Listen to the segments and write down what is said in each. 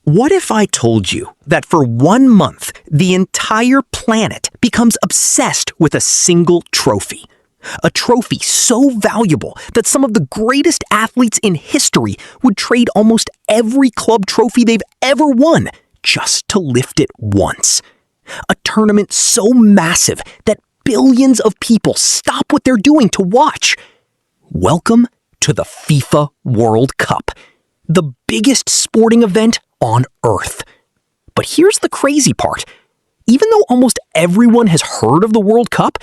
What if I told you that for 1 month, the entire planet becomes obsessed with a single trophy? A trophy so valuable that some of the greatest athletes in history would trade almost every club trophy they've ever won just to lift it once. A tournament so massive that billions of people stop what they're doing to watch. Welcome to the FIFA World Cup, the biggest sporting event on Earth. But here's the crazy part. Even though almost everyone has heard of the World Cup,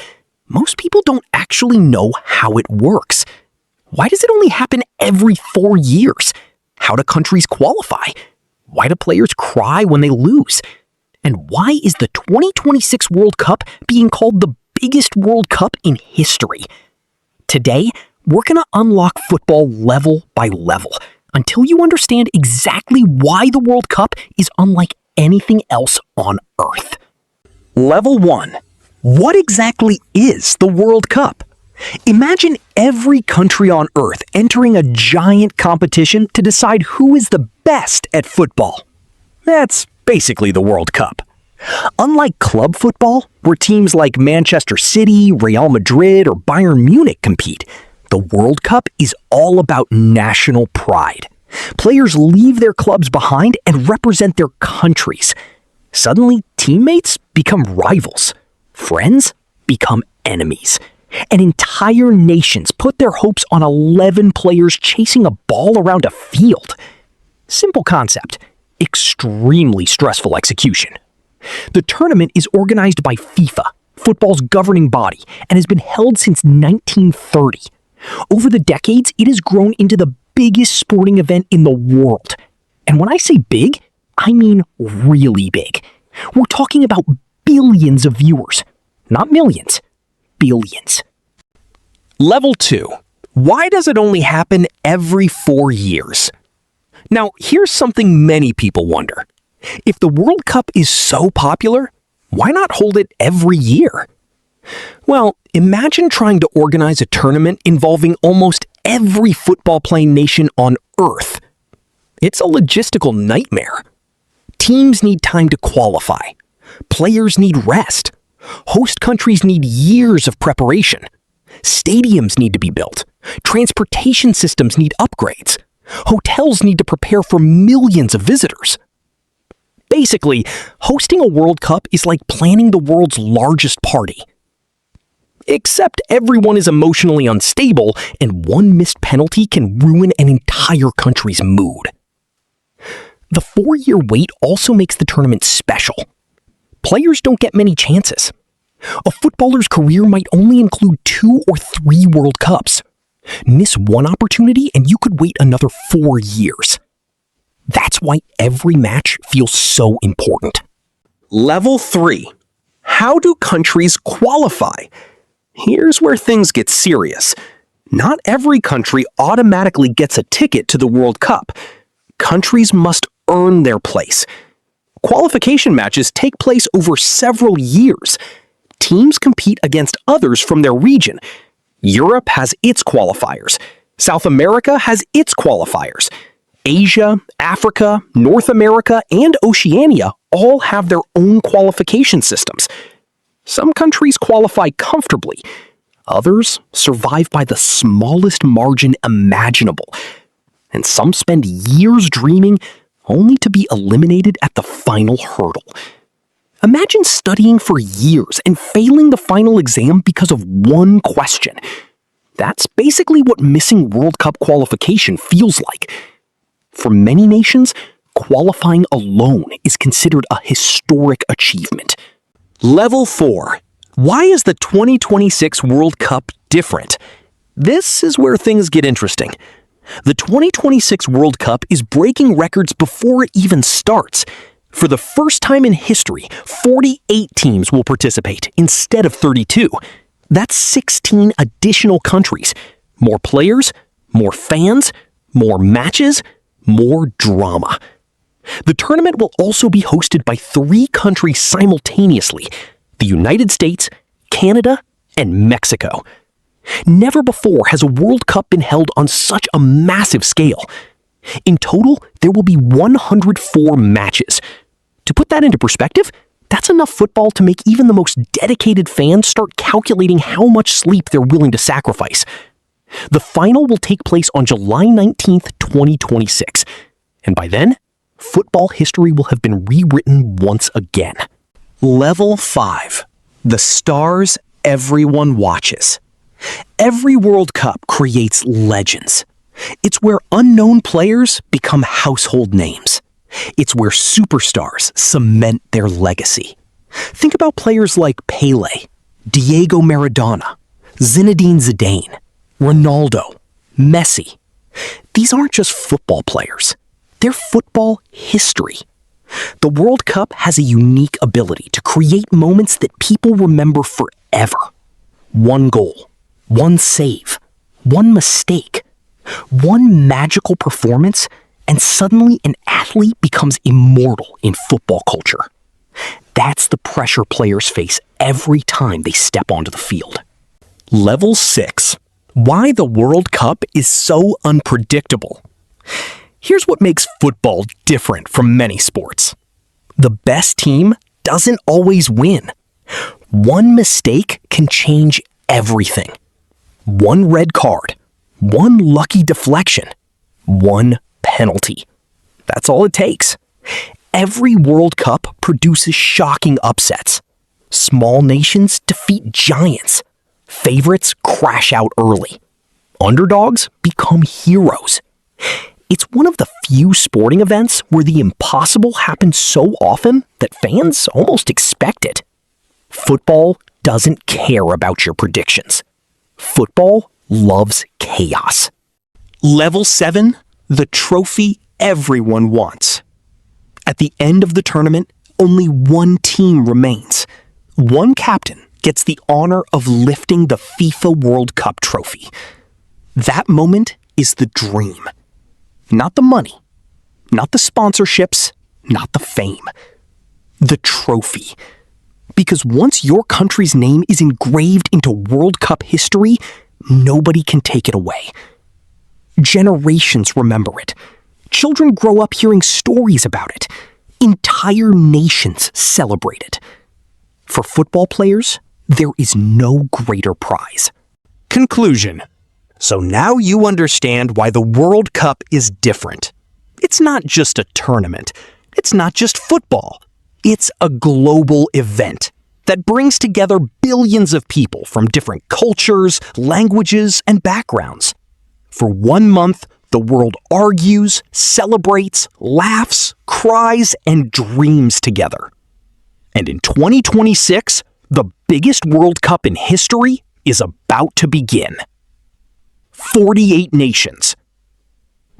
most people don't actually know how it works. Why does it only happen every 4 years? How do countries qualify? Why do players cry when they lose? And why is the 2026 World Cup being called the biggest World Cup in history? Today, we're going to unlock football level by level until you understand exactly why the World Cup is unlike anything else on Earth. Level 1. What exactly is the World Cup? Imagine every country on Earth entering a giant competition to decide who is the best at football. That's basically the World Cup. Unlike club football, where teams like Manchester City, Real Madrid, or Bayern Munich compete, the World Cup is all about national pride. Players leave their clubs behind and represent their countries. Suddenly, teammates become rivals. Friends become enemies. And entire nations put their hopes on 11 players chasing a ball around a field. Simple concept, extremely stressful execution. The tournament is organized by FIFA, football's governing body, and has been held since 1930. Over the decades, it has grown into the biggest sporting event in the world. And when I say big, I mean really big. We're talking about billions of viewers. Not millions, billions. Level 2. Why does it only happen every 4 years? Now, here's something many people wonder. If the World Cup is so popular, why not hold it every year? Well, imagine trying to organize a tournament involving almost every football-playing nation on Earth. It's a logistical nightmare. Teams need time to qualify. Players need rest. Host countries need years of preparation. Stadiums need to be built. Transportation systems need upgrades. Hotels need to prepare for millions of visitors. Basically, hosting a World Cup is like planning the world's largest party. Except everyone is emotionally unstable, and one missed penalty can ruin an entire country's mood. The 4-year wait also makes the tournament special. Players don't get many chances. A footballer's career might only include 2 or 3 World Cups. Miss one opportunity and you could wait another 4 years. That's why every match feels so important. Level 3. How do countries qualify? Here's where things get serious. Not every country automatically gets a ticket to the World Cup. Countries must earn their place. Qualification matches take place over several years. Teams compete against others from their region. Europe has its qualifiers. South America has its qualifiers. Asia, Africa, North America, and Oceania all have their own qualification systems. Some countries qualify comfortably. Others survive by the smallest margin imaginable. And some spend years dreaming only to be eliminated at the final hurdle. Imagine studying for years and failing the final exam because of one question. That's basically what missing World Cup qualification feels like. For many nations, qualifying alone is considered a historic achievement. Level 4. Why is the 2026 World Cup different? This is where things get interesting. The 2026 World Cup is breaking records before it even starts. For the first time in history, 48 teams will participate instead of 32. That's 16 additional countries. More players, more fans, more matches, more drama. The tournament will also be hosted by 3 countries simultaneously: the United States, Canada, and Mexico. Never before has a World Cup been held on such a massive scale. In total, there will be 104 matches. To put that into perspective, that's enough football to make even the most dedicated fans start calculating how much sleep they're willing to sacrifice. The final will take place on July 19th, 2026, and by then, football history will have been rewritten once again. Level 5. The stars everyone watches. Every World Cup creates legends. It's where unknown players become household names. It's where superstars cement their legacy. Think about players like Pele, Diego Maradona, Zinedine Zidane, Ronaldo, Messi. These aren't just football players. They're football history. The World Cup has a unique ability to create moments that people remember forever. One goal, one save, one mistake, one magical performance, and suddenly an athlete becomes immortal in football culture. That's the pressure players face every time they step onto the field. Level 6. Why the World Cup is so unpredictable. Here's what makes football different from many sports. The best team doesn't always win. One mistake can change everything. One red card, one lucky deflection, one penalty. That's all it takes. Every World Cup produces shocking upsets. Small nations defeat giants. Favorites crash out early. Underdogs become heroes. It's one of the few sporting events where the impossible happens so often that fans almost expect it. Football doesn't care about your predictions. Football loves chaos. Level 7. The trophy everyone wants. At the end of the tournament, only one team remains. One captain gets the honor of lifting the FIFA World Cup trophy. That moment is the dream. Not the money, not the sponsorships, not the fame. The trophy. Because once your country's name is engraved into World Cup history, nobody can take it away. Generations remember it. Children grow up hearing stories about it. Entire nations celebrate it. For football players, there is no greater prize. Conclusion. So now you understand why the World Cup is different. It's not just a tournament. It's not just football. It's a global event that brings together billions of people from different cultures, languages, and backgrounds. For 1 month, the world argues, celebrates, laughs, cries, and dreams together. And in 2026, the biggest World Cup in history is about to begin. 48 nations,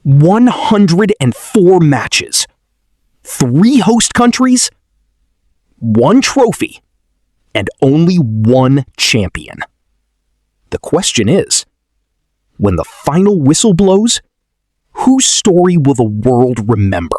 104 matches, 3 host countries, 1 trophy, and only 1 champion. The question is, when the final whistle blows, whose story will the world remember?